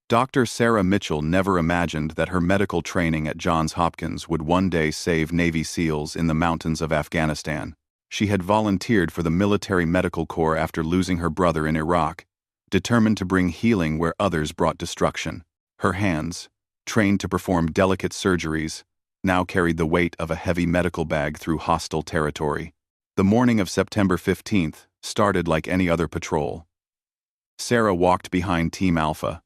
Dr. Sarah Mitchell never imagined that her medical training at Johns Hopkins would one day save Navy SEALs in the mountains of Afghanistan. She had volunteered for the Military Medical Corps after losing her brother in Iraq, determined to bring healing where others brought destruction. Her hands, trained to perform delicate surgeries, now carried the weight of a heavy medical bag through hostile territory. The morning of September 15th started like any other patrol. Sarah walked behind Team Alpha,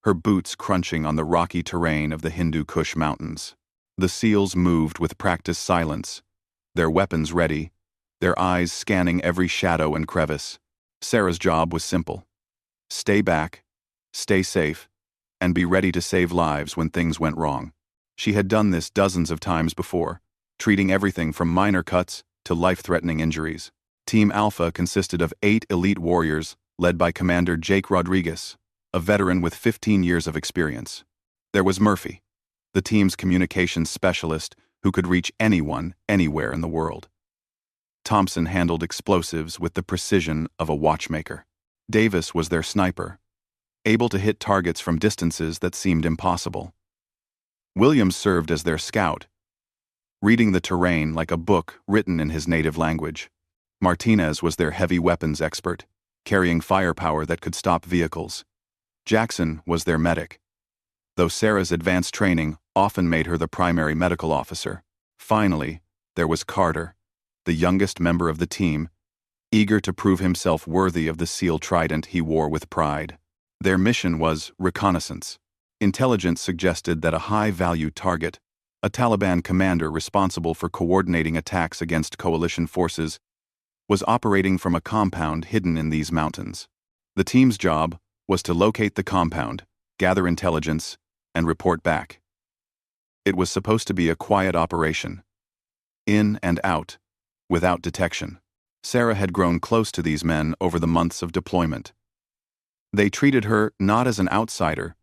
her boots crunching on the rocky terrain of the Hindu Kush Mountains. The SEALs moved with practiced silence, their weapons ready, their eyes scanning every shadow and crevice. Sarah's job was simple: stay back, stay safe, and be ready to save lives when things went wrong. She had done this dozens of times before, treating everything from minor cuts to life-threatening injuries. Team Alpha consisted of 8 elite warriors led by Commander Jake Rodriguez, a veteran with 15 years of experience. There was Murphy, the team's communications specialist who could reach anyone, anywhere in the world. Thompson handled explosives with the precision of a watchmaker. Davis was their sniper, able to hit targets from distances that seemed impossible. Williams served as their scout, reading the terrain like a book written in his native language. Martinez was their heavy weapons expert, carrying firepower that could stop vehicles. Jackson was their medic, though Sarah's advanced training often made her the primary medical officer. Finally, there was Carter, the youngest member of the team, eager to prove himself worthy of the SEAL trident he wore with pride. Their mission was reconnaissance. Intelligence suggested that a high-value target, a Taliban commander responsible for coordinating attacks against coalition forces, was operating from a compound hidden in these mountains. The team's job was to locate the compound, gather intelligence, and report back. It was supposed to be a quiet operation, in and out, without detection. Sarah had grown close to these men over the months of deployment. They treated her not as an outsider,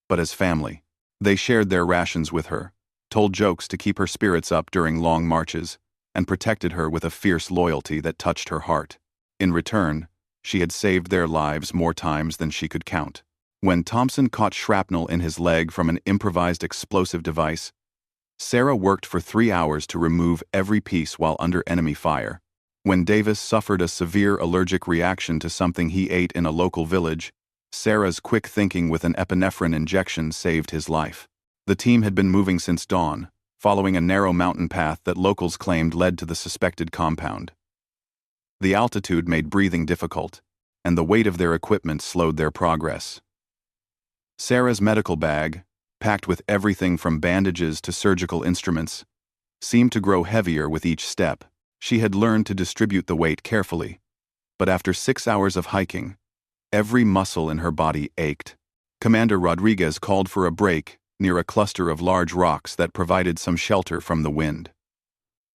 but as family. They shared their rations with her, told jokes to keep her spirits up during long marches, and protected her with a fierce loyalty that touched her heart. In return, she had saved their lives more times than she could count. When Thompson caught shrapnel in his leg from an improvised explosive device, Sarah worked for 3 hours to remove every piece while under enemy fire. When Davis suffered a severe allergic reaction to something he ate in a local village, Sarah's quick thinking with an epinephrine injection saved his life. The team had been moving since dawn, following a narrow mountain path that locals claimed led to the suspected compound. The altitude made breathing difficult, and the weight of their equipment slowed their progress. Sarah's medical bag, packed with everything from bandages to surgical instruments, seemed to grow heavier with each step. She had learned to distribute the weight carefully, but after 6 hours of hiking, every muscle in her body ached. Commander Rodriguez called for a break near a cluster of large rocks that provided some shelter from the wind.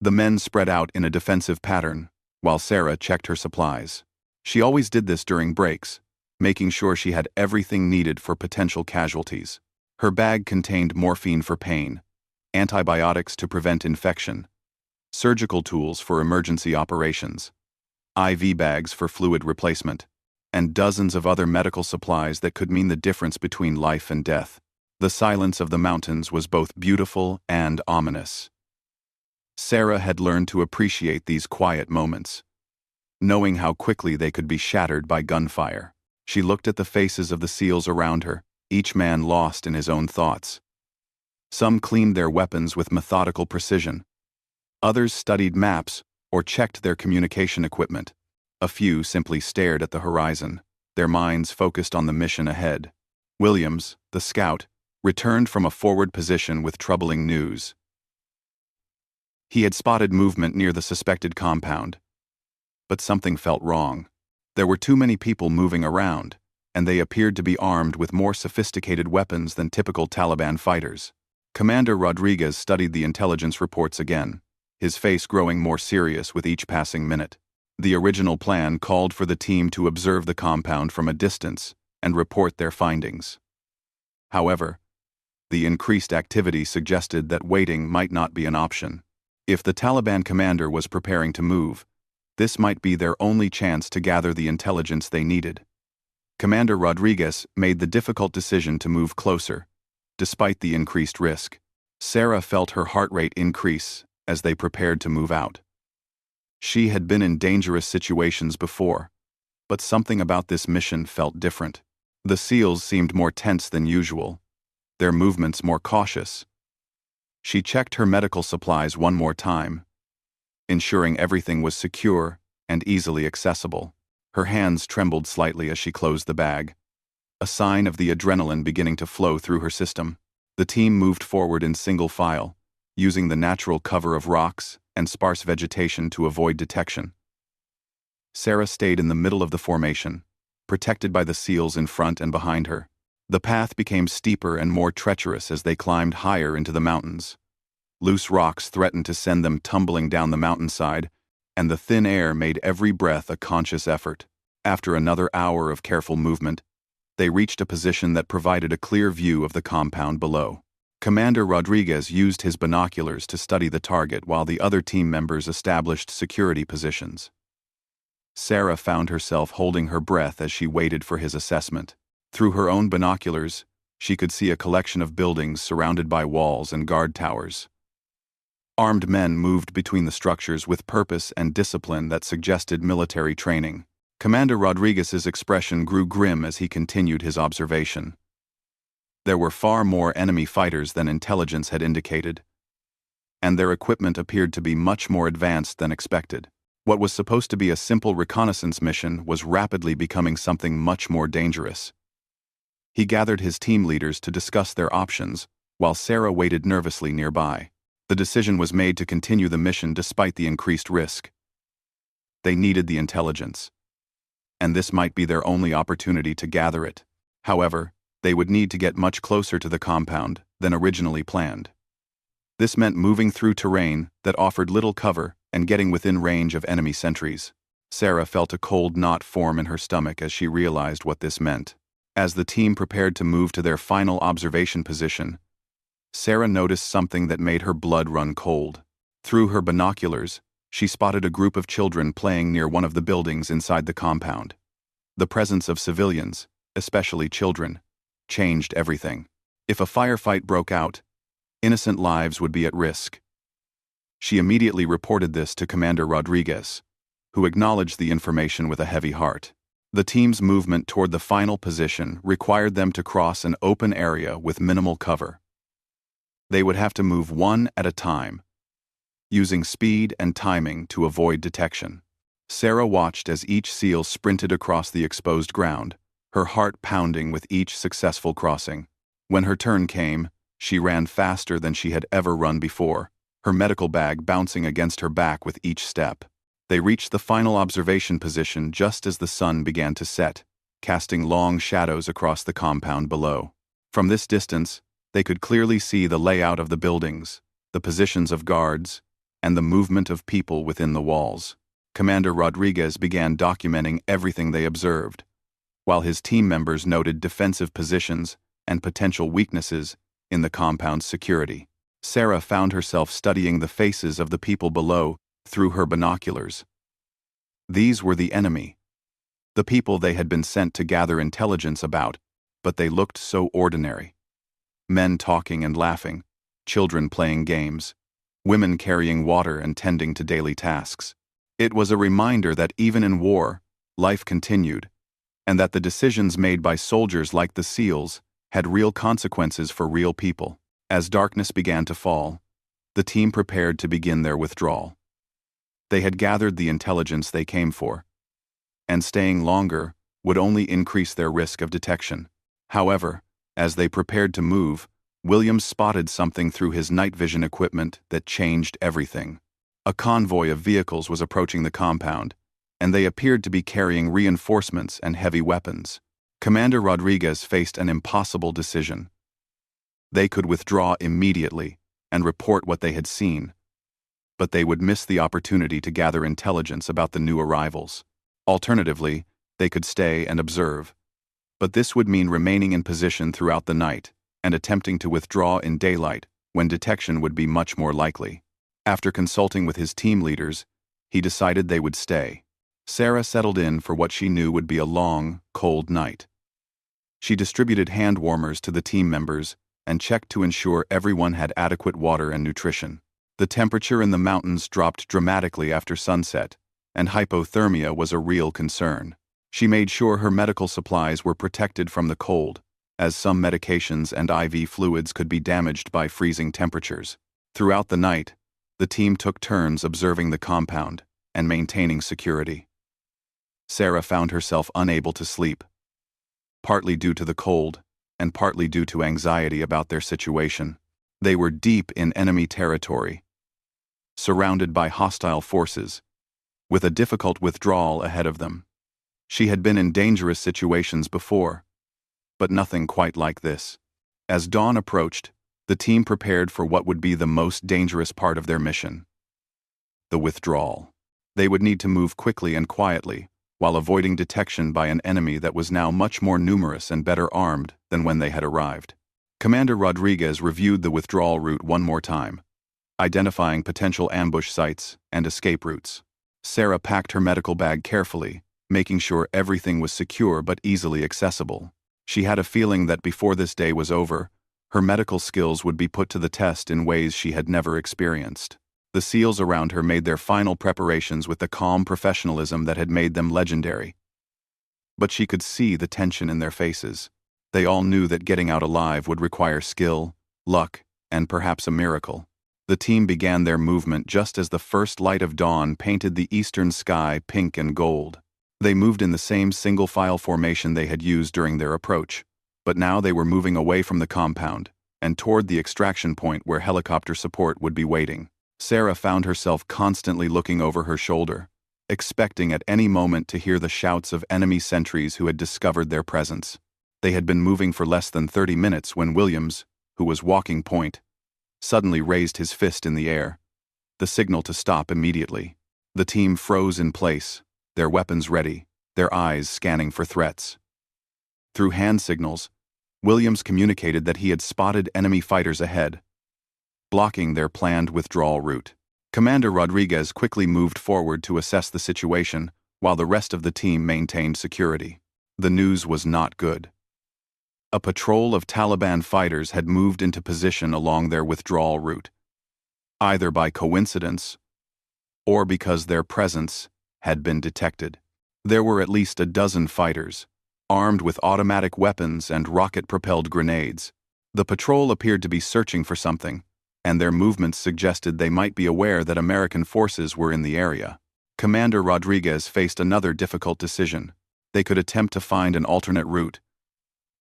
The men spread out in a defensive pattern, while Sarah checked her supplies. She always did this during breaks, making sure she had everything needed for potential casualties. Her bag contained morphine for pain, antibiotics to prevent infection, surgical tools for emergency operations, IV bags for fluid replacement, and dozens of other medical supplies that could mean the difference between life and death. The silence of the mountains was both beautiful and ominous. Sarah had learned to appreciate these quiet moments, knowing how quickly they could be shattered by gunfire. She looked at the faces of the SEALs around her, each man lost in his own thoughts. Some cleaned their weapons with methodical precision. Others studied maps or checked their communication equipment. A few simply stared at the horizon, their minds focused on the mission ahead. Williams, the scout, returned from a forward position with troubling news. He had spotted movement near the suspected compound, but something felt wrong. There were too many people moving around, and they appeared to be armed with more sophisticated weapons than typical Taliban fighters. Commander Rodriguez studied the intelligence reports again, his face growing more serious with each passing minute. The original plan called for the team to observe the compound from a distance and report their findings. However, the increased activity suggested that waiting might not be an option. If the Taliban commander was preparing to move, this might be their only chance to gather the intelligence they needed. Commander Rodriguez made the difficult decision to move closer, despite the increased risk. Sarah felt her heart rate increase as they prepared to move out. She had been in dangerous situations before, but something about this mission felt different. The SEALs seemed more tense than usual, their movements more cautious. She checked her medical supplies one more time, ensuring everything was secure and easily accessible. Her hands trembled slightly as she closed the bag, a sign of the adrenaline beginning to flow through her system. The team moved forward in single file, using the natural cover of rocks and sparse vegetation to avoid detection. Sarah stayed in the middle of the formation, protected by the SEALs in front and behind her. The path became steeper and more treacherous as they climbed higher into the mountains. Loose rocks threatened to send them tumbling down the mountainside, and the thin air made every breath a conscious effort. After another hour of careful movement, they reached a position that provided a clear view of the compound below. Commander Rodriguez used his binoculars to study the target while the other team members established security positions. Sarah found herself holding her breath as she waited for his assessment. Through her own binoculars, she could see a collection of buildings surrounded by walls and guard towers. Armed men moved between the structures with purpose and discipline that suggested military training. Commander Rodriguez's expression grew grim as he continued his observation. There were far more enemy fighters than intelligence had indicated, and their equipment appeared to be much more advanced than expected. What was supposed to be a simple reconnaissance mission was rapidly becoming something much more dangerous. He gathered his team leaders to discuss their options, while Sarah waited nervously nearby. The decision was made to continue the mission despite the increased risk. They needed the intelligence, and this might be their only opportunity to gather it. However, they would need to get much closer to the compound than originally planned. This meant moving through terrain that offered little cover and getting within range of enemy sentries. Sarah felt a cold knot form in her stomach as she realized what this meant. As the team prepared to move to their final observation position, Sarah noticed something that made her blood run cold. Through her binoculars, she spotted a group of children playing near one of the buildings inside the compound. The presence of civilians, especially children, changed everything. If a firefight broke out, innocent lives would be at risk. She immediately reported this to Commander Rodriguez, who acknowledged the information with a heavy heart. The team's movement toward the final position required them to cross an open area with minimal cover. They would have to move one at a time, using speed and timing to avoid detection. Sarah watched as each SEAL sprinted across the exposed ground, her heart pounding with each successful crossing. When her turn came, she ran faster than she had ever run before, her medical bag bouncing against her back with each step. They reached the final observation position just as the sun began to set, casting long shadows across the compound below. From this distance, they could clearly see the layout of the buildings, the positions of guards, and the movement of people within the walls. Commander Rodriguez began documenting everything they observed, while his team members noted defensive positions and potential weaknesses in the compound's security. Sarah found herself studying the faces of the people below through her binoculars. These were the enemy, the people they had been sent to gather intelligence about, but they looked so ordinary. Men talking and laughing, children playing games, women carrying water and tending to daily tasks. It was a reminder that even in war, life continued, and that the decisions made by soldiers like the SEALs had real consequences for real people. As darkness began to fall, the team prepared to begin their withdrawal. They had gathered the intelligence they came for, and staying longer would only increase their risk of detection. However, as they prepared to move, Williams spotted something through his night vision equipment that changed everything. A convoy of vehicles was approaching the compound, and they appeared to be carrying reinforcements and heavy weapons. Commander Rodriguez faced an impossible decision. They could withdraw immediately and report what they had seen, but they would miss the opportunity to gather intelligence about the new arrivals. Alternatively, they could stay and observe, but this would mean remaining in position throughout the night and attempting to withdraw in daylight when detection would be much more likely. After consulting with his team leaders, he decided they would stay. Sarah settled in for what she knew would be a long, cold night. She distributed hand warmers to the team members and checked to ensure everyone had adequate water and nutrition. The temperature in the mountains dropped dramatically after sunset, and hypothermia was a real concern. She made sure her medical supplies were protected from the cold, as some medications and IV fluids could be damaged by freezing temperatures. Throughout the night, the team took turns observing the compound and maintaining security. Sarah found herself unable to sleep, partly due to the cold and partly due to anxiety about their situation. They were deep in enemy territory, surrounded by hostile forces, with a difficult withdrawal ahead of them. She had been in dangerous situations before, but nothing quite like this. As dawn approached, the team prepared for what would be the most dangerous part of their mission: the withdrawal. They would need to move quickly and quietly, while avoiding detection by an enemy that was now much more numerous and better armed than when they had arrived. Commander Rodriguez reviewed the withdrawal route one more time, identifying potential ambush sites and escape routes. Sarah packed her medical bag carefully, making sure everything was secure but easily accessible. She had a feeling that before this day was over, her medical skills would be put to the test in ways she had never experienced. The SEALs around her made their final preparations with the calm professionalism that had made them legendary. But she could see the tension in their faces. They all knew that getting out alive would require skill, luck, and perhaps a miracle. The team began their movement just as the first light of dawn painted the eastern sky pink and gold. They moved in the same single-file formation they had used during their approach, but now they were moving away from the compound and toward the extraction point where helicopter support would be waiting. Sarah found herself constantly looking over her shoulder, expecting at any moment to hear the shouts of enemy sentries who had discovered their presence. They had been moving for less than 30 minutes when Williams, who was walking point, suddenly raised his fist in the air, the signal to stop immediately. The team froze in place, their weapons ready, their eyes scanning for threats. Through hand signals, Williams communicated that he had spotted enemy fighters ahead, blocking their planned withdrawal route. Commander Rodriguez quickly moved forward to assess the situation, while the rest of the team maintained security. The news was not good. A patrol of Taliban fighters had moved into position along their withdrawal route, either by coincidence or because their presence had been detected. There were at least a dozen fighters, armed with automatic weapons and rocket-propelled grenades. The patrol appeared to be searching for something, and their movements suggested they might be aware that American forces were in the area. Commander Rodriguez faced another difficult decision. They could attempt to find an alternate route,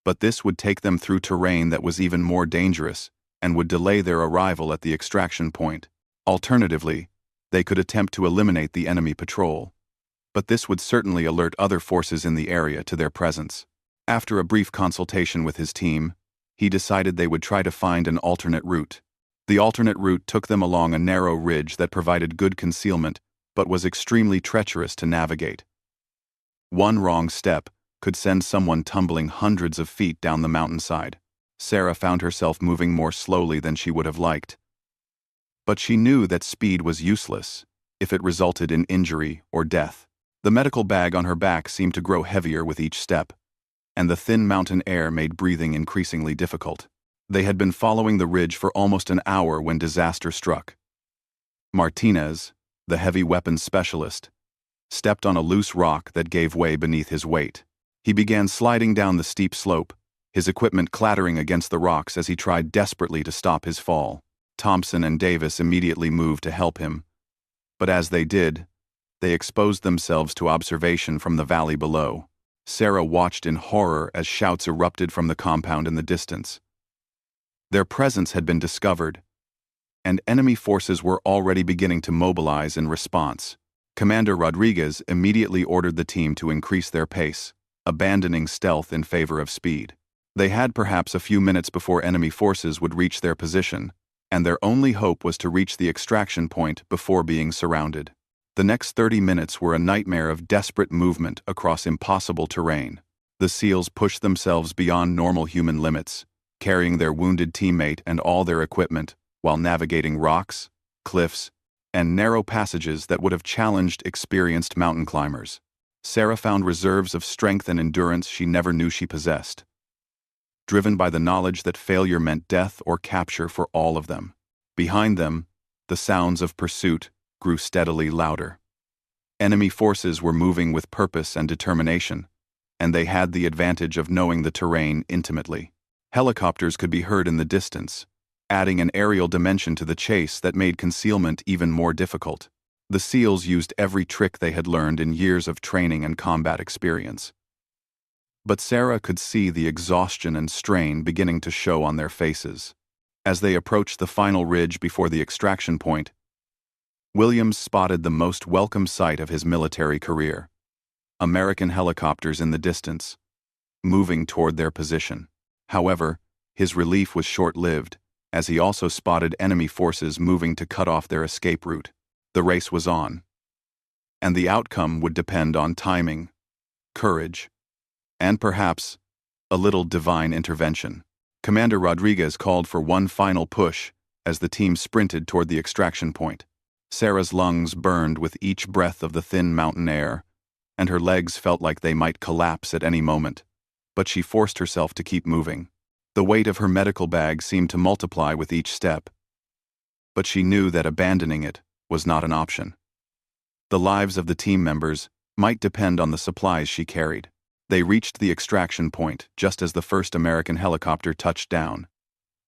but this would take them through terrain that was even more dangerous and would delay their arrival at the extraction point. Alternatively, they could attempt to eliminate the enemy patrol, but this would certainly alert other forces in the area to their presence. After a brief consultation with his team, he decided they would try to find an alternate route. The alternate route took them along a narrow ridge that provided good concealment but was extremely treacherous to navigate. One wrong step could send someone tumbling hundreds of feet down the mountainside. Sarah found herself moving more slowly than she would have liked. But she knew that speed was useless if it resulted in injury or death. The medical bag on her back seemed to grow heavier with each step, and the thin mountain air made breathing increasingly difficult. They had been following the ridge for almost an hour when disaster struck. Martinez, the heavy weapons specialist, stepped on a loose rock that gave way beneath his weight. He began sliding down the steep slope, his equipment clattering against the rocks as he tried desperately to stop his fall. Thompson and Davis immediately moved to help him, but as they did, they exposed themselves to observation from the valley below. Sarah watched in horror as shouts erupted from the compound in the distance. Their presence had been discovered, and enemy forces were already beginning to mobilize in response. Commander Rodriguez immediately ordered the team to increase their pace, abandoning stealth in favor of speed. They had perhaps a few minutes before enemy forces would reach their position, and their only hope was to reach the extraction point before being surrounded. The next 30 minutes were a nightmare of desperate movement across impossible terrain. The SEALs pushed themselves beyond normal human limits, carrying their wounded teammate and all their equipment while navigating rocks, cliffs, and narrow passages that would have challenged experienced mountain climbers. Sarah found reserves of strength and endurance she never knew she possessed. driven by the knowledge that failure meant death or capture for all of them. Behind them, the sounds of pursuit grew steadily louder. Enemy forces were moving with purpose and determination, and they had the advantage of knowing the terrain intimately. Helicopters could be heard in the distance, adding an aerial dimension to the chase that made concealment even more difficult. The SEALs used every trick they had learned in years of training and combat experience. But Sarah could see the exhaustion and strain beginning to show on their faces. As they approached the final ridge before the extraction point, Williams spotted the most welcome sight of his military career: American helicopters in the distance, moving toward their position. However, his relief was short-lived, as he also spotted enemy forces moving to cut off their escape route. The race was on, and the outcome would depend on timing, courage, and perhaps a little divine intervention. Commander Rodriguez called for one final push as the team sprinted toward the extraction point. Sarah's lungs burned with each breath of the thin mountain air, and her legs felt like they might collapse at any moment. But she forced herself to keep moving. The weight of her medical bag seemed to multiply with each step, but she knew that abandoning it was not an option. The lives of the team members might depend on the supplies she carried. They reached the extraction point just as the first American helicopter touched down,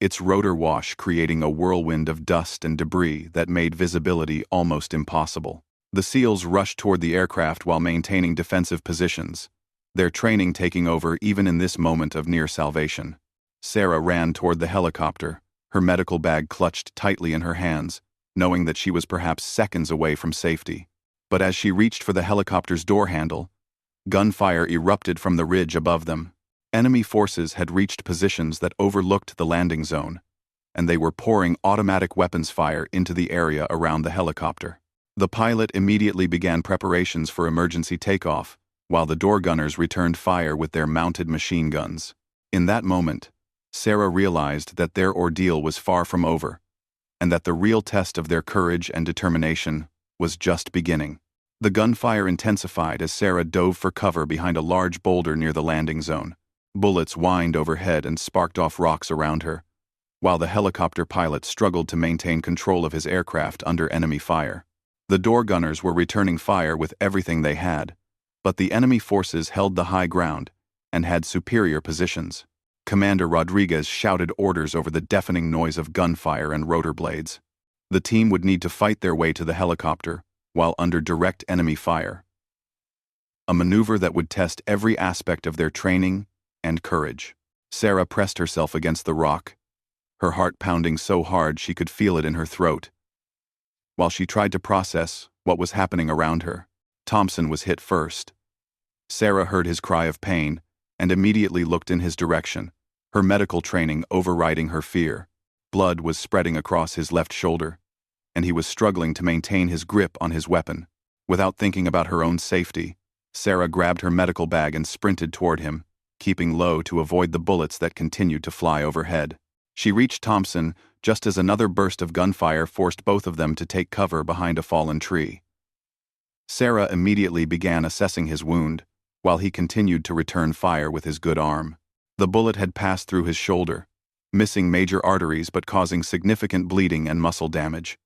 its rotor wash creating a whirlwind of dust and debris that made visibility almost impossible. The SEALs rushed toward the aircraft while maintaining defensive positions, their training taking over even in this moment of near salvation. Sarah ran toward the helicopter, her medical bag clutched tightly in her hands, knowing that she was perhaps seconds away from safety. But as she reached for the helicopter's door handle, gunfire erupted from the ridge above them. Enemy forces had reached positions that overlooked the landing zone, and they were pouring automatic weapons fire into the area around the helicopter. The pilot immediately began preparations for emergency takeoff, while the door gunners returned fire with their mounted machine guns. In that moment, Sarah realized that their ordeal was far from over, and that the real test of their courage and determination was just beginning. The gunfire intensified as Sarah dove for cover behind a large boulder near the landing zone. Bullets whined overhead and sparked off rocks around her, while the helicopter pilot struggled to maintain control of his aircraft under enemy fire. The door gunners were returning fire with everything they had, but the enemy forces held the high ground and had superior positions. Commander Rodriguez shouted orders over the deafening noise of gunfire and rotor blades. The team would need to fight their way to the helicopter while under direct enemy fire, a maneuver that would test every aspect of their training and courage. Sarah pressed herself against the rock, her heart pounding so hard she could feel it in her throat. While she tried to process what was happening around her, Thompson was hit first. Sarah heard his cry of pain and immediately looked in his direction, her medical training overriding her fear. Blood was spreading across his left shoulder, and he was struggling to maintain his grip on his weapon. Without thinking about her own safety, Sarah grabbed her medical bag and sprinted toward him, keeping low to avoid the bullets that continued to fly overhead. She reached Thompson just as another burst of gunfire forced both of them to take cover behind a fallen tree. Sarah immediately began assessing his wound, while he continued to return fire with his good arm. The bullet had passed through his shoulder, missing major arteries but causing significant bleeding and muscle damage.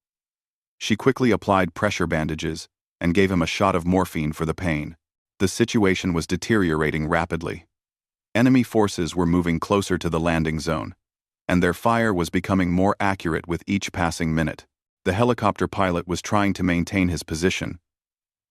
She quickly applied pressure bandages and gave him a shot of morphine for the pain. The situation was deteriorating rapidly. Enemy forces were moving closer to the landing zone, and their fire was becoming more accurate with each passing minute. The helicopter pilot was trying to maintain his position,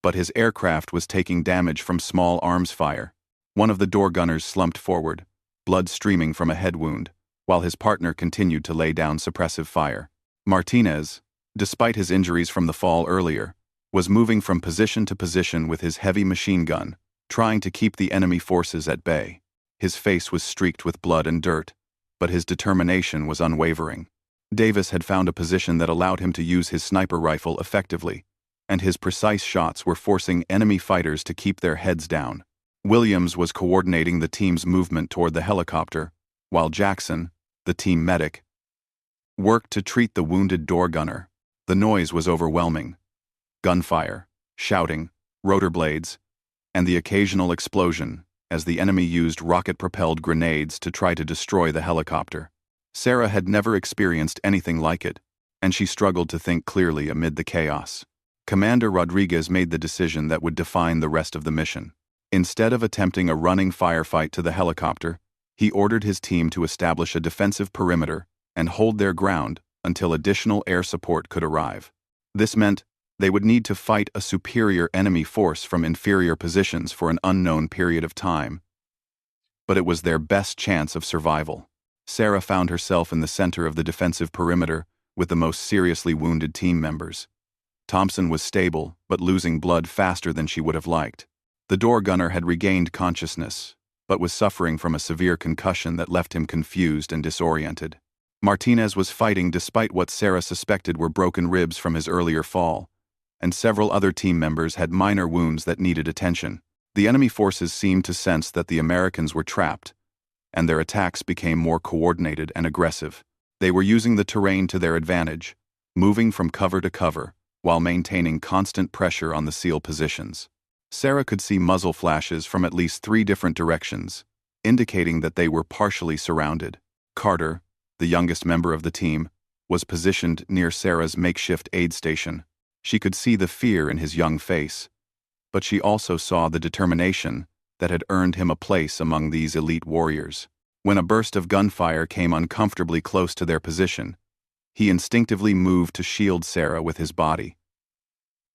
but his aircraft was taking damage from small arms fire. One of the door gunners slumped forward, blood streaming from a head wound, while his partner continued to lay down suppressive fire. Martinez, despite his injuries from the fall earlier, was moving from position to position with his heavy machine gun, trying to keep the enemy forces at bay. His face was streaked with blood and dirt, but his determination was unwavering. Davis had found a position that allowed him to use his sniper rifle effectively, and his precise shots were forcing enemy fighters to keep their heads down. Williams was coordinating the team's movement toward the helicopter, while Jackson, the team medic, worked to treat the wounded door gunner. The noise was overwhelming. Gunfire, shouting, rotor blades, and the occasional explosion as the enemy used rocket-propelled grenades to try to destroy the helicopter. Sarah had never experienced anything like it, and she struggled to think clearly amid the chaos. Commander Rodriguez made the decision that would define the rest of the mission. Instead of attempting a running firefight to the helicopter, he ordered his team to establish a defensive perimeter and hold their ground until additional air support could arrive. This meant they would need to fight a superior enemy force from inferior positions for an unknown period of time. But it was their best chance of survival. Sarah found herself in the center of the defensive perimeter with the most seriously wounded team members. Thompson was stable, but losing blood faster than she would have liked. The door gunner had regained consciousness, but was suffering from a severe concussion that left him confused and disoriented. Martinez was fighting despite what Sarah suspected were broken ribs from his earlier fall, and several other team members had minor wounds that needed attention. The enemy forces seemed to sense that the Americans were trapped, and their attacks became more coordinated and aggressive. They were using the terrain to their advantage, moving from cover to cover, while maintaining constant pressure on the SEAL positions. Sarah could see muzzle flashes from at least 3 different directions, indicating that they were partially surrounded. Carter, the youngest member of the team, was positioned near Sarah's makeshift aid station. She could see the fear in his young face, but she also saw the determination that had earned him a place among these elite warriors. When a burst of gunfire came uncomfortably close to their position, he instinctively moved to shield Sarah with his body,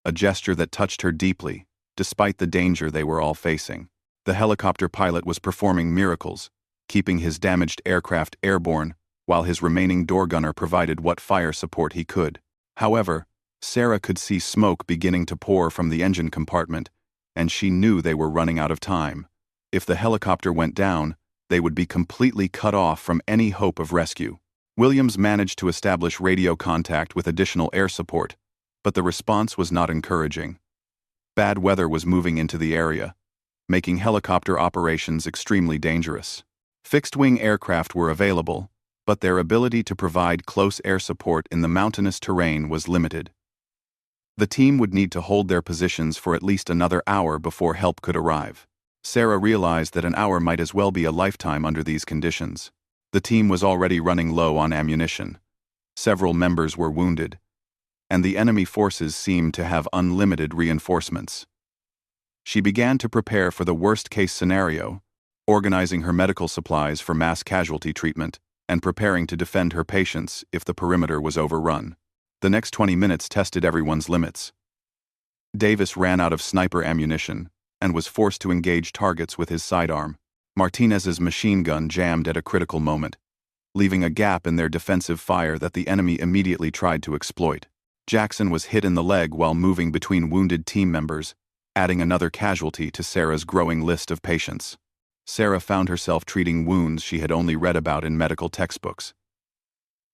a gesture that touched her deeply, despite the danger they were all facing. The helicopter pilot was performing miracles, keeping his damaged aircraft airborne, while his remaining door gunner provided what fire support he could. However, Sarah could see smoke beginning to pour from the engine compartment, and she knew they were running out of time. If the helicopter went down, they would be completely cut off from any hope of rescue. Williams managed to establish radio contact with additional air support, but the response was not encouraging. Bad weather was moving into the area, making helicopter operations extremely dangerous. Fixed-wing aircraft were available, but their ability to provide close air support in the mountainous terrain was limited. The team would need to hold their positions for at least another hour before help could arrive. Sarah realized that an hour might as well be a lifetime under these conditions. The team was already running low on ammunition. Several members were wounded, and the enemy forces seemed to have unlimited reinforcements. She began to prepare for the worst-case scenario, organizing her medical supplies for mass casualty treatment and preparing to defend her patients if the perimeter was overrun. The next 20 minutes tested everyone's limits. Davis ran out of sniper ammunition and was forced to engage targets with his sidearm. Martinez's machine gun jammed at a critical moment, leaving a gap in their defensive fire that the enemy immediately tried to exploit. Jackson was hit in the leg while moving between wounded team members, adding another casualty to Sarah's growing list of patients. Sarah found herself treating wounds she had only read about in medical textbooks.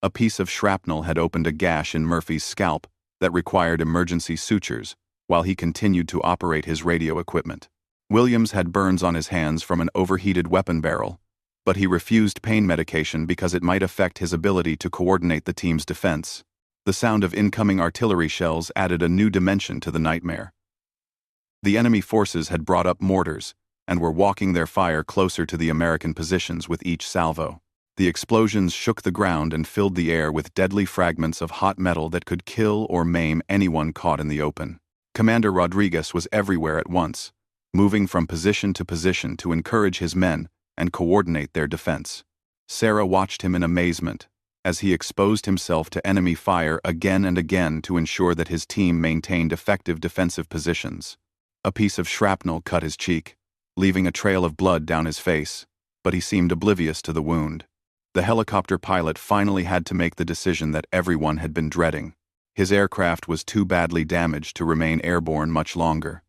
A piece of shrapnel had opened a gash in Murphy's scalp that required emergency sutures while he continued to operate his radio equipment. Williams had burns on his hands from an overheated weapon barrel, but he refused pain medication because it might affect his ability to coordinate the team's defense. The sound of incoming artillery shells added a new dimension to the nightmare. The enemy forces had brought up mortars and were walking their fire closer to the American positions with each salvo. The explosions shook the ground and filled the air with deadly fragments of hot metal that could kill or maim anyone caught in the open. Commander Rodriguez was everywhere at once, moving from position to position to encourage his men and coordinate their defense. Sarah watched him in amazement as he exposed himself to enemy fire again and again to ensure that his team maintained effective defensive positions. A piece of shrapnel cut his cheek, leaving a trail of blood down his face, but he seemed oblivious to the wound. The helicopter pilot finally had to make the decision that everyone had been dreading. His aircraft was too badly damaged to remain airborne much longer,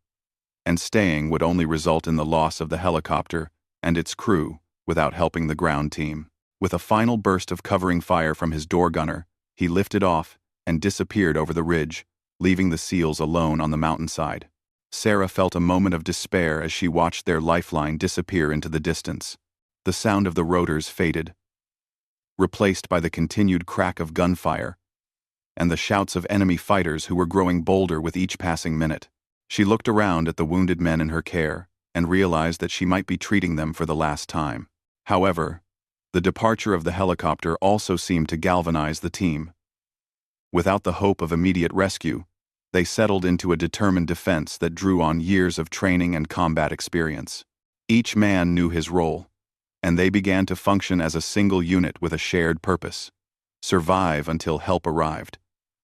and staying would only result in the loss of the helicopter and its crew without helping the ground team. With a final burst of covering fire from his door gunner, he lifted off and disappeared over the ridge, leaving the SEALs alone on the mountainside. Sarah felt a moment of despair as she watched their lifeline disappear into the distance. The sound of the rotors faded, replaced by the continued crack of gunfire and the shouts of enemy fighters who were growing bolder with each passing minute. She looked around at the wounded men in her care, and realized that she might be treating them for the last time. However, the departure of the helicopter also seemed to galvanize the team. Without the hope of immediate rescue, they settled into a determined defense that drew on years of training and combat experience. Each man knew his role, and they began to function as a single unit with a shared purpose: survive until help arrived,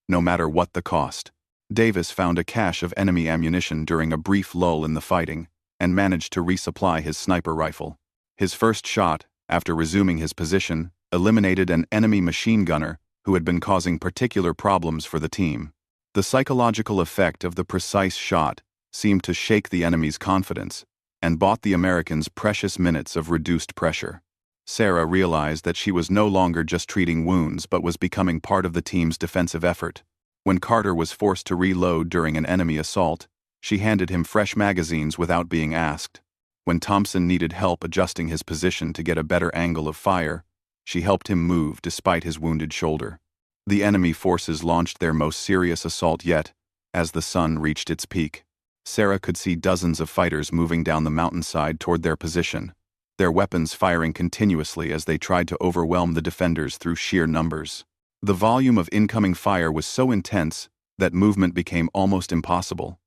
no matter what the cost. Davis found a cache of enemy ammunition during a brief lull in the fighting, and managed to resupply his sniper rifle. His first shot, after resuming his position, eliminated an enemy machine gunner who had been causing particular problems for the team. The psychological effect of the precise shot seemed to shake the enemy's confidence and bought the Americans precious minutes of reduced pressure. Sarah realized that she was no longer just treating wounds but was becoming part of the team's defensive effort. When Carter was forced to reload during an enemy assault, she handed him fresh magazines without being asked. When Thompson needed help adjusting his position to get a better angle of fire, she helped him move despite his wounded shoulder. The enemy forces launched their most serious assault yet, as the sun reached its peak. Sarah could see dozens of fighters moving down the mountainside toward their position, their weapons firing continuously as they tried to overwhelm the defenders through sheer numbers. The volume of incoming fire was so intense that movement became almost impossible,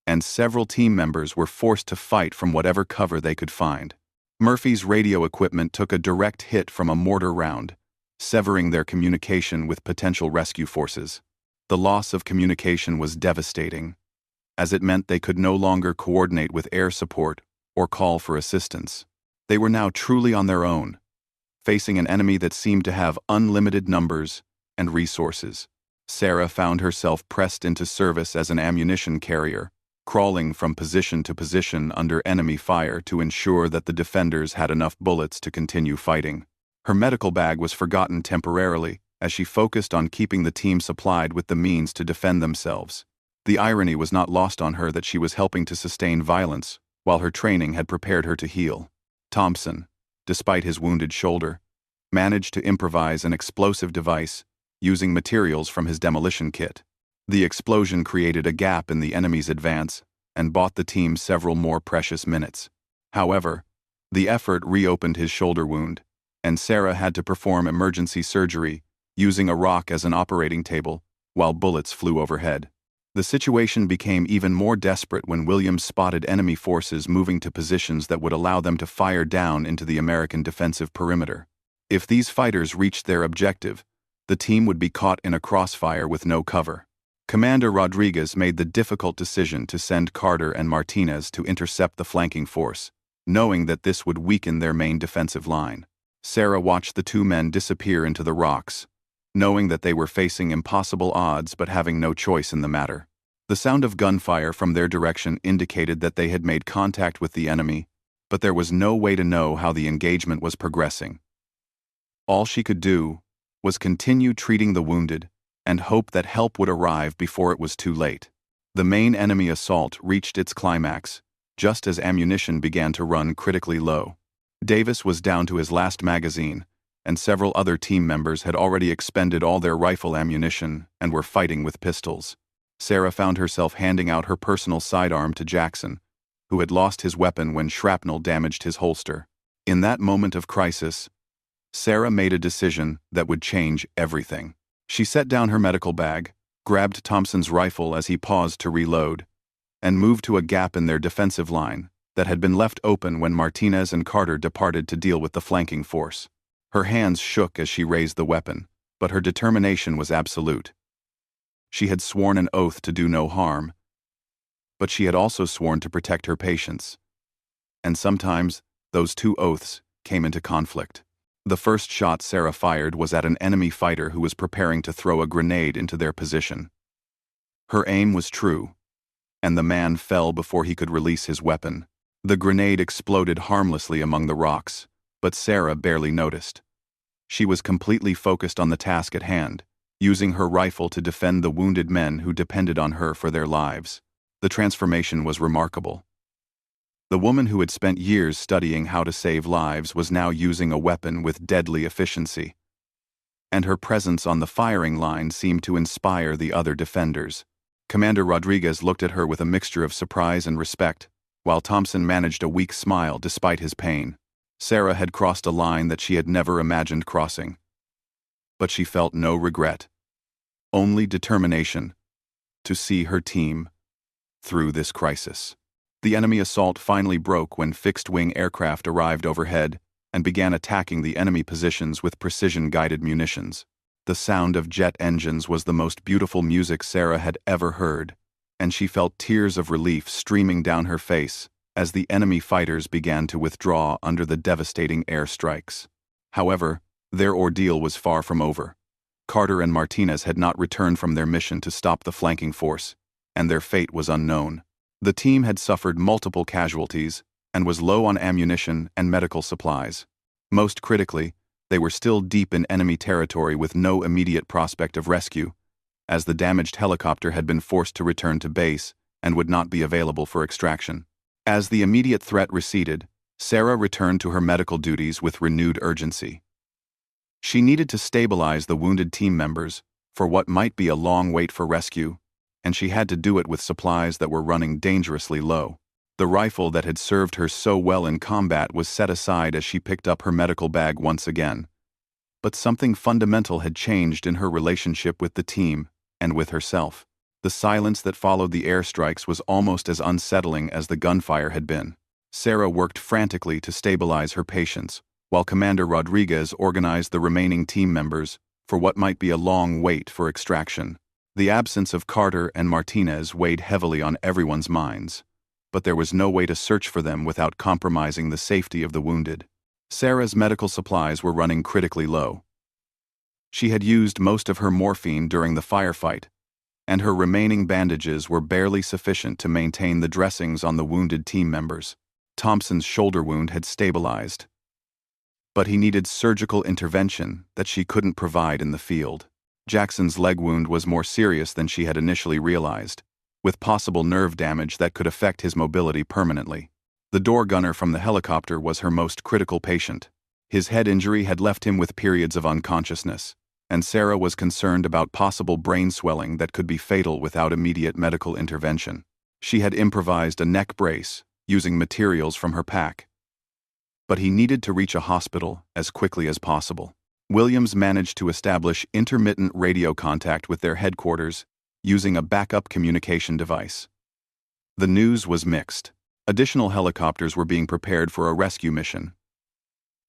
and several team members were forced to fight from whatever cover they could find. Murphy's radio equipment took a direct hit from a mortar round, severing their communication with potential rescue forces. The loss of communication was devastating, as it meant they could no longer coordinate with air support or call for assistance. They were now truly on their own, facing an enemy that seemed to have unlimited numbers and resources. Sarah found herself pressed into service as an ammunition carrier, crawling from position to position under enemy fire to ensure that the defenders had enough bullets to continue fighting. Her medical bag was forgotten temporarily as she focused on keeping the team supplied with the means to defend themselves. The irony was not lost on her that she was helping to sustain violence while her training had prepared her to heal. Thompson, despite his wounded shoulder, managed to improvise an explosive device using materials from his demolition kit. The explosion created a gap in the enemy's advance and bought the team several more precious minutes. However, the effort reopened his shoulder wound, and Sarah had to perform emergency surgery using a rock as an operating table while bullets flew overhead. The situation became even more desperate when Williams spotted enemy forces moving to positions that would allow them to fire down into the American defensive perimeter. If these fighters reached their objective, the team would be caught in a crossfire with no cover. Commander Rodriguez made the difficult decision to send Carter and Martinez to intercept the flanking force, knowing that this would weaken their main defensive line. Sarah watched the two men disappear into the rocks, knowing that they were facing impossible odds but having no choice in the matter. The sound of gunfire from their direction indicated that they had made contact with the enemy, but there was no way to know how the engagement was progressing. All she could do was continue treating the wounded and hope that help would arrive before it was too late. The main enemy assault reached its climax, just as ammunition began to run critically low. Davis was down to his last magazine, and several other team members had already expended all their rifle ammunition and were fighting with pistols. Sarah found herself handing out her personal sidearm to Jackson, who had lost his weapon when shrapnel damaged his holster. In that moment of crisis, Sarah made a decision that would change everything. She set down her medical bag, grabbed Thompson's rifle as he paused to reload, and moved to a gap in their defensive line that had been left open when Martinez and Carter departed to deal with the flanking force. Her hands shook as she raised the weapon, but her determination was absolute. She had sworn an oath to do no harm, but she had also sworn to protect her patients. And sometimes, those two oaths came into conflict. The first shot Sarah fired was at an enemy fighter who was preparing to throw a grenade into their position. Her aim was true, and the man fell before he could release his weapon. The grenade exploded harmlessly among the rocks, but Sarah barely noticed. She was completely focused on the task at hand, using her rifle to defend the wounded men who depended on her for their lives. The transformation was remarkable. The woman who had spent years studying how to save lives was now using a weapon with deadly efficiency, and her presence on the firing line seemed to inspire the other defenders. Commander Rodriguez looked at her with a mixture of surprise and respect, while Thompson managed a weak smile despite his pain. Sarah had crossed a line that she had never imagined crossing. But she felt no regret, only determination to see her team through this crisis. The enemy assault finally broke when fixed-wing aircraft arrived overhead and began attacking the enemy positions with precision-guided munitions. The sound of jet engines was the most beautiful music Sarah had ever heard, and she felt tears of relief streaming down her face as the enemy fighters began to withdraw under the devastating airstrikes. However, their ordeal was far from over. Carter and Martinez had not returned from their mission to stop the flanking force, and their fate was unknown. The team had suffered multiple casualties and was low on ammunition and medical supplies. Most critically, they were still deep in enemy territory with no immediate prospect of rescue, as the damaged helicopter had been forced to return to base and would not be available for extraction. As the immediate threat receded, Sarah returned to her medical duties with renewed urgency. She needed to stabilize the wounded team members for what might be a long wait for rescue, and she had to do it with supplies that were running dangerously low. The rifle that had served her so well in combat was set aside as she picked up her medical bag once again. But something fundamental had changed in her relationship with the team and with herself. The silence that followed the airstrikes was almost as unsettling as the gunfire had been. Sarah worked frantically to stabilize her patients, while Commander Rodriguez organized the remaining team members for what might be a long wait for extraction. The absence of Carter and Martinez weighed heavily on everyone's minds, but there was no way to search for them without compromising the safety of the wounded. Sarah's medical supplies were running critically low. She had used most of her morphine during the firefight, and her remaining bandages were barely sufficient to maintain the dressings on the wounded team members. Thompson's shoulder wound had stabilized, but he needed surgical intervention that she couldn't provide in the field. Jackson's leg wound was more serious than she had initially realized, with possible nerve damage that could affect his mobility permanently. The door gunner from the helicopter was her most critical patient. His head injury had left him with periods of unconsciousness, and Sarah was concerned about possible brain swelling that could be fatal without immediate medical intervention. She had improvised a neck brace, using materials from her pack. But he needed to reach a hospital as quickly as possible. Williams managed to establish intermittent radio contact with their headquarters using a backup communication device. The news was mixed. Additional helicopters were being prepared for a rescue mission.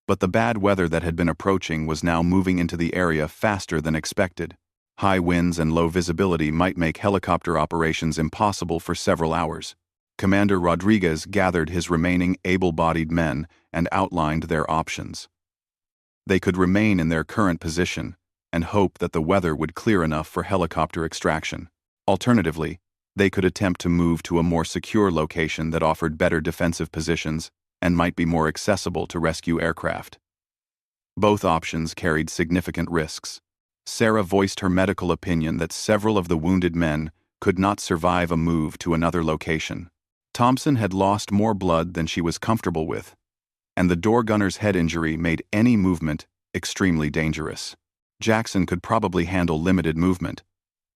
But the bad weather that had been approaching was now moving into the area faster than expected. High winds and low visibility might make helicopter operations impossible for several hours. Commander Rodriguez gathered his remaining able-bodied men and outlined their options. They could remain in their current position and hope that the weather would clear enough for helicopter extraction. Alternatively, they could attempt to move to a more secure location that offered better defensive positions and might be more accessible to rescue aircraft. Both options carried significant risks. Sarah voiced her medical opinion that several of the wounded men could not survive a move to another location. Thompson had lost more blood than she was comfortable with, and the door gunner's head injury made any movement extremely dangerous. Jackson could probably handle limited movement,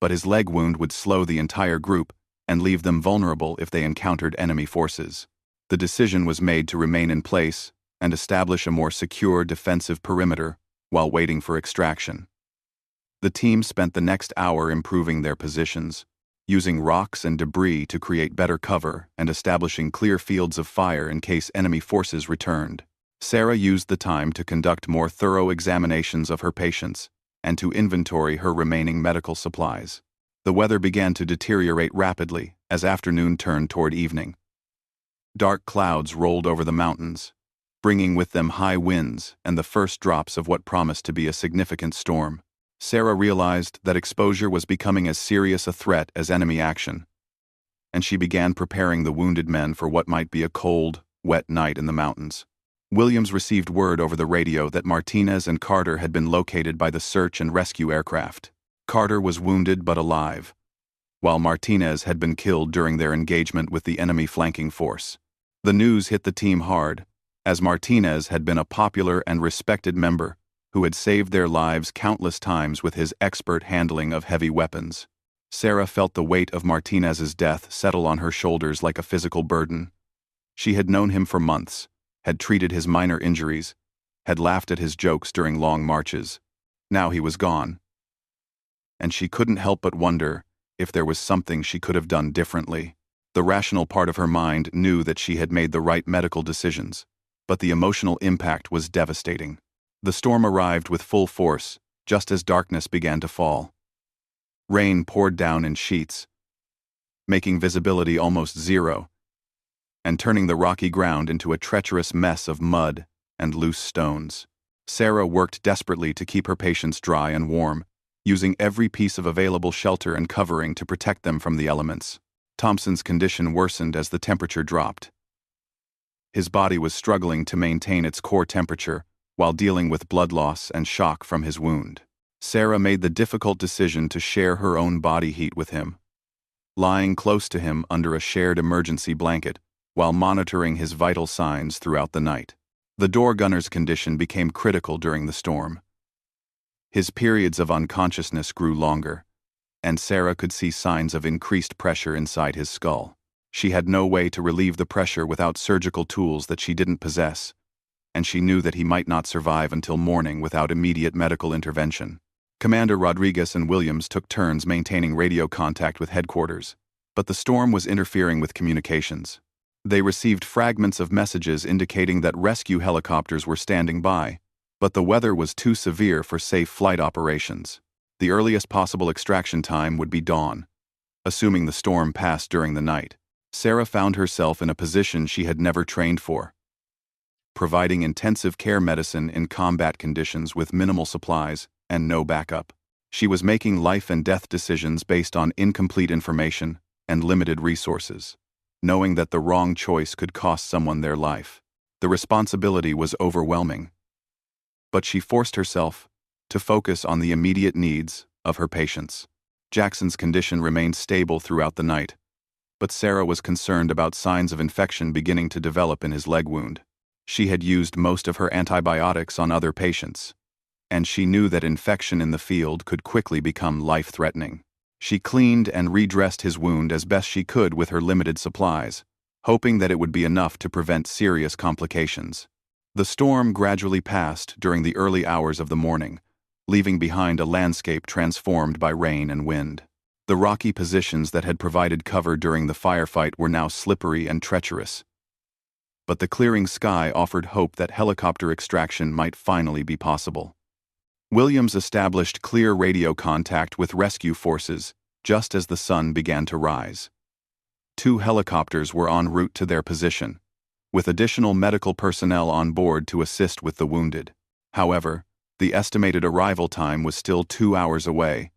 but his leg wound would slow the entire group and leave them vulnerable if they encountered enemy forces. The decision was made to remain in place and establish a more secure defensive perimeter while waiting for extraction. The team spent the next hour improving their positions, using rocks and debris to create better cover and establishing clear fields of fire in case enemy forces returned. Sarah used the time to conduct more thorough examinations of her patients and to inventory her remaining medical supplies. The weather began to deteriorate rapidly as afternoon turned toward evening. Dark clouds rolled over the mountains, bringing with them high winds and the first drops of what promised to be a significant storm. Sarah realized that exposure was becoming as serious a threat as enemy action, and she began preparing the wounded men for what might be a cold, wet night in the mountains. Williams received word over the radio that Martinez and Carter had been located by the search and rescue aircraft. Carter was wounded but alive, while Martinez had been killed during their engagement with the enemy flanking force. The news hit the team hard, as Martinez had been a popular and respected member who had saved their lives countless times with his expert handling of heavy weapons. Sarah felt the weight of Martinez's death settle on her shoulders like a physical burden, She had known him for months, had treated his minor injuries, had laughed at his jokes during long marches. Now he was gone. And she couldn't help but wonder if there was something she could have done differently. The rational part of her mind knew that she had made the right medical decisions, but the emotional impact was devastating. The storm arrived with full force, just as darkness began to fall. Rain poured down in sheets, making visibility almost zero, and turning the rocky ground into a treacherous mess of mud and loose stones. Sarah worked desperately to keep her patients dry and warm, using every piece of available shelter and covering to protect them from the elements. Thompson's condition worsened as the temperature dropped. His body was struggling to maintain its core temperature while dealing with blood loss and shock from his wound. Sarah made the difficult decision to share her own body heat with him, lying close to him under a shared emergency blanket while monitoring his vital signs throughout the night. The door gunner's condition became critical during the storm. His periods of unconsciousness grew longer, and Sarah could see signs of increased pressure inside his skull. She had no way to relieve the pressure without surgical tools that she didn't possess, and she knew that he might not survive until morning without immediate medical intervention. Commander Rodriguez and Williams took turns maintaining radio contact with headquarters, but the storm was interfering with communications. They received fragments of messages indicating that rescue helicopters were standing by, but the weather was too severe for safe flight operations. The earliest possible extraction time would be dawn, assuming the storm passed during the night. Sarah found herself in a position she had never trained for, providing intensive care medicine in combat conditions with minimal supplies and no backup. She was making life and death decisions based on incomplete information and limited resources, knowing that the wrong choice could cost someone their life. The responsibility was overwhelming, but she forced herself to focus on the immediate needs of her patients. Jackson's condition remained stable throughout the night, but Sarah was concerned about signs of infection beginning to develop in his leg wound. She had used most of her antibiotics on other patients, and she knew that infection in the field could quickly become life-threatening. She cleaned and redressed his wound as best she could with her limited supplies, hoping that it would be enough to prevent serious complications. The storm gradually passed during the early hours of the morning, leaving behind a landscape transformed by rain and wind. The rocky positions that had provided cover during the firefight were now slippery and treacherous, but the clearing sky offered hope that helicopter extraction might finally be possible. Williams established clear radio contact with rescue forces just as the sun began to rise. 2 helicopters were en route to their position, with additional medical personnel on board to assist with the wounded. However, the estimated arrival time was still 2 hours away,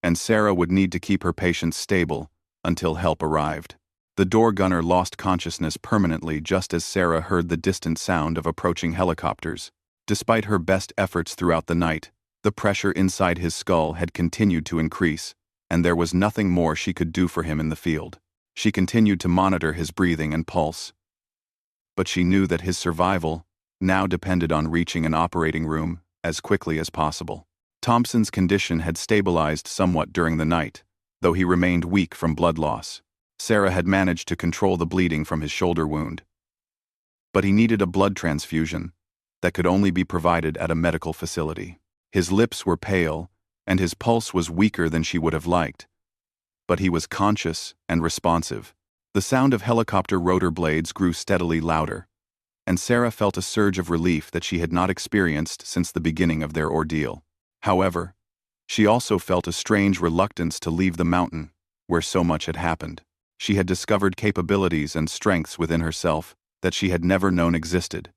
and Sarah would need to keep her patients stable until help arrived. The door gunner lost consciousness permanently just as Sarah heard the distant sound of approaching helicopters. Despite her best efforts throughout the night, the pressure inside his skull had continued to increase, and there was nothing more she could do for him in the field. She continued to monitor his breathing and pulse, but she knew that his survival now depended on reaching an operating room as quickly as possible. Thompson's condition had stabilized somewhat during the night, though he remained weak from blood loss. Sarah had managed to control the bleeding from his shoulder wound, but he needed a blood transfusion that could only be provided at a medical facility. His lips were pale, and his pulse was weaker than she would have liked, but he was conscious and responsive. The sound of helicopter rotor blades grew steadily louder, and Sarah felt a surge of relief that she had not experienced since the beginning of their ordeal. However, she also felt a strange reluctance to leave the mountain where so much had happened. She had discovered capabilities and strengths within herself that she had never known existed,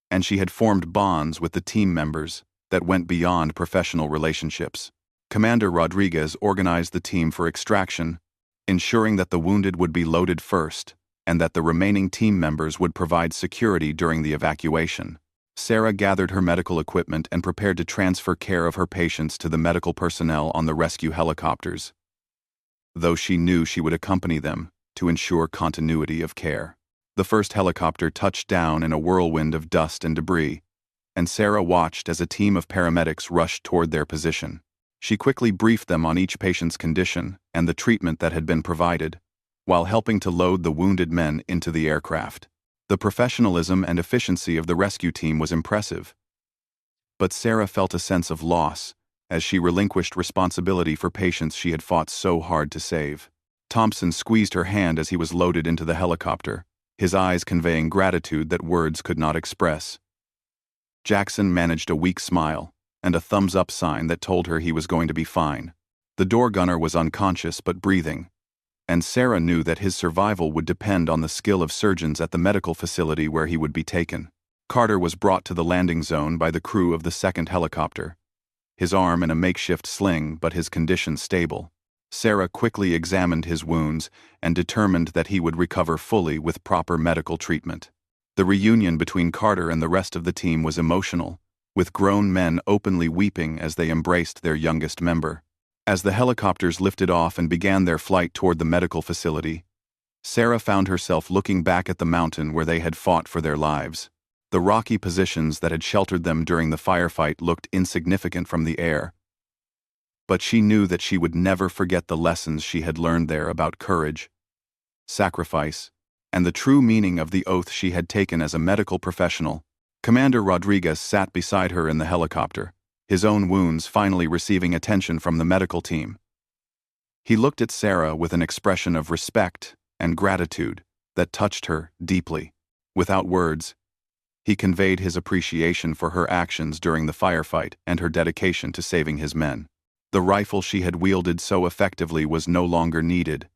and she had formed bonds with the team members that went beyond professional relationships. Commander Rodriguez organized the team for extraction, ensuring that the wounded would be loaded first and that the remaining team members would provide security during the evacuation. Sarah gathered her medical equipment and prepared to transfer care of her patients to the medical personnel on the rescue helicopters, though she knew she would accompany them to ensure continuity of care. The first helicopter touched down in a whirlwind of dust and debris, and Sarah watched as a team of paramedics rushed toward their position. She quickly briefed them on each patient's condition and the treatment that had been provided, while helping to load the wounded men into the aircraft. The professionalism and efficiency of the rescue team was impressive. But Sarah felt a sense of loss as she relinquished responsibility for patients she had fought so hard to save. Thompson squeezed her hand as he was loaded into the helicopter, his eyes conveying gratitude that words could not express. Jackson managed a weak smile and a thumbs-up sign that told her he was going to be fine. The door gunner was unconscious but breathing, and Sarah knew that his survival would depend on the skill of surgeons at the medical facility where he would be taken. Carter was brought to the landing zone by the crew of the second helicopter, his arm in a makeshift sling but his condition stable. Sarah quickly examined his wounds and determined that he would recover fully with proper medical treatment. The reunion between Carter and the rest of the team was emotional, with grown men openly weeping as they embraced their youngest member. As the helicopters lifted off and began their flight toward the medical facility, Sarah found herself looking back at the mountain where they had fought for their lives. The rocky positions that had sheltered them during the firefight looked insignificant from the air, but she knew that she would never forget the lessons she had learned there about courage, sacrifice, and the true meaning of the oath she had taken as a medical professional. Commander Rodriguez sat beside her in the helicopter, his own wounds finally receiving attention from the medical team. He looked at Sarah with an expression of respect and gratitude that touched her deeply. Without words, he conveyed his appreciation for her actions during the firefight and her dedication to saving his men. The rifle she had wielded so effectively was no longer needed,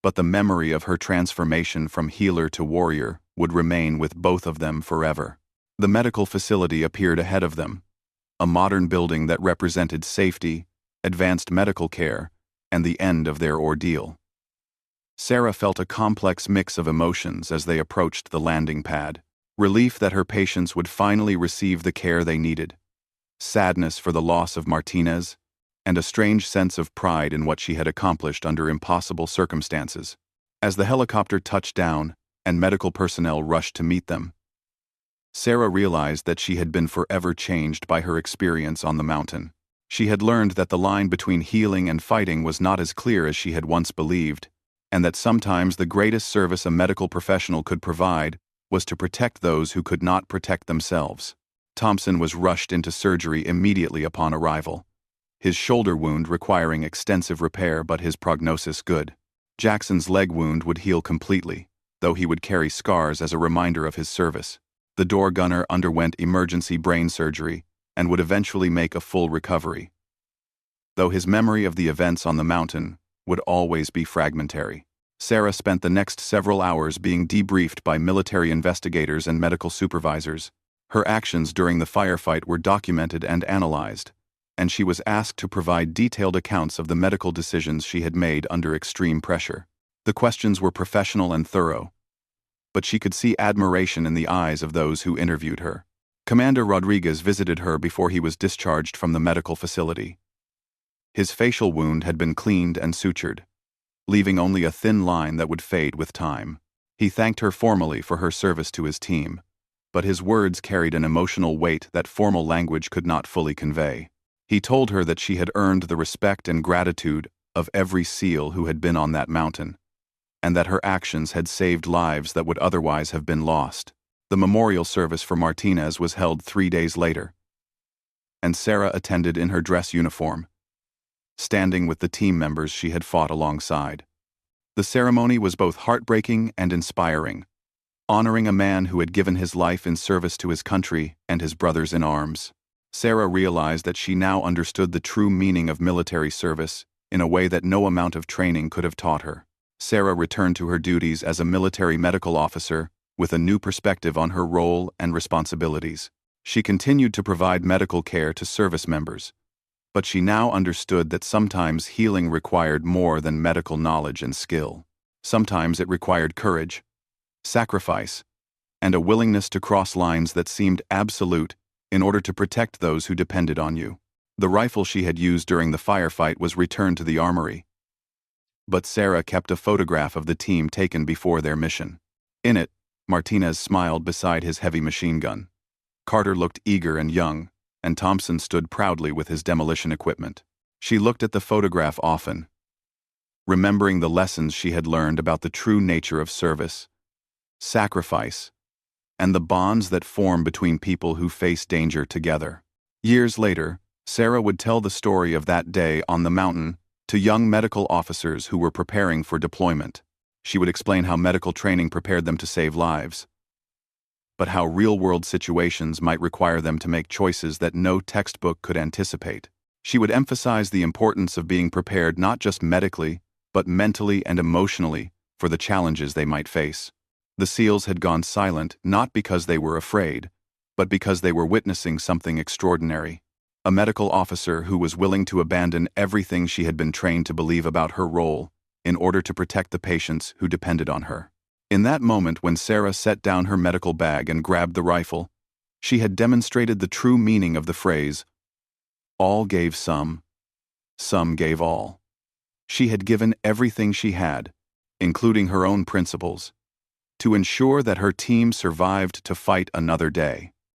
but the memory of her transformation from healer to warrior would remain with both of them forever. The medical facility appeared ahead of them, a modern building that represented safety, advanced medical care, and the end of their ordeal. Sarah felt a complex mix of emotions as they approached the landing pad. Relief that her patients would finally receive the care they needed, sadness for the loss of Martinez, and a strange sense of pride in what she had accomplished under impossible circumstances. As the helicopter touched down and medical personnel rushed to meet them, Sarah realized that she had been forever changed by her experience on the mountain. She had learned that the line between healing and fighting was not as clear as she had once believed, and that sometimes the greatest service a medical professional could provide was to protect those who could not protect themselves. Thompson was rushed into surgery immediately upon arrival, his shoulder wound requiring extensive repair but his prognosis good. Jackson's leg wound would heal completely, though he would carry scars as a reminder of his service. The door gunner underwent emergency brain surgery and would eventually make a full recovery, though his memory of the events on the mountain would always be fragmentary. Sarah spent the next several hours being debriefed by military investigators and medical supervisors. Her actions during the firefight were documented and analyzed, and she was asked to provide detailed accounts of the medical decisions she had made under extreme pressure. The questions were professional and thorough, but she could see admiration in the eyes of those who interviewed her. Commander Rodriguez visited her before he was discharged from the medical facility. His facial wound had been cleaned and sutured, leaving only a thin line that would fade with time. He thanked her formally for her service to his team, but his words carried an emotional weight that formal language could not fully convey. He told her that she had earned the respect and gratitude of every SEAL who had been on that mountain, and that her actions had saved lives that would otherwise have been lost. The memorial service for Martinez was held 3 days later, and Sarah attended in her dress uniform, standing with the team members she had fought alongside. The ceremony was both heartbreaking and inspiring, honoring a man who had given his life in service to his country and his brothers in arms. Sarah realized that she now understood the true meaning of military service in a way that no amount of training could have taught her. Sarah returned to her duties as a military medical officer with a new perspective on her role and responsibilities. She continued to provide medical care to service members, but she now understood that sometimes healing required more than medical knowledge and skill. Sometimes it required courage, sacrifice, and a willingness to cross lines that seemed absolute in order to protect those who depended on you. The rifle she had used during the firefight was returned to the armory, but Sarah kept a photograph of the team taken before their mission. In it, Martinez smiled beside his heavy machine gun. Carter looked eager and young, and Thompson stood proudly with his demolition equipment. She looked at the photograph often, remembering the lessons she had learned about the true nature of service, sacrifice, and the bonds that form between people who face danger together. Years later, Sarah would tell the story of that day on the mountain to young medical officers who were preparing for deployment. She would explain how medical training prepared them to save lives, but how real-world situations might require them to make choices that no textbook could anticipate. She would emphasize the importance of being prepared not just medically, but mentally and emotionally for the challenges they might face. The SEALs had gone silent not because they were afraid, but because they were witnessing something extraordinary. A medical officer who was willing to abandon everything she had been trained to believe about her role in order to protect the patients who depended on her. In that moment when Sarah set down her medical bag and grabbed the rifle, she had demonstrated the true meaning of the phrase, "All gave some gave all." She had given everything she had, including her own principles, to ensure that her team survived to fight another day.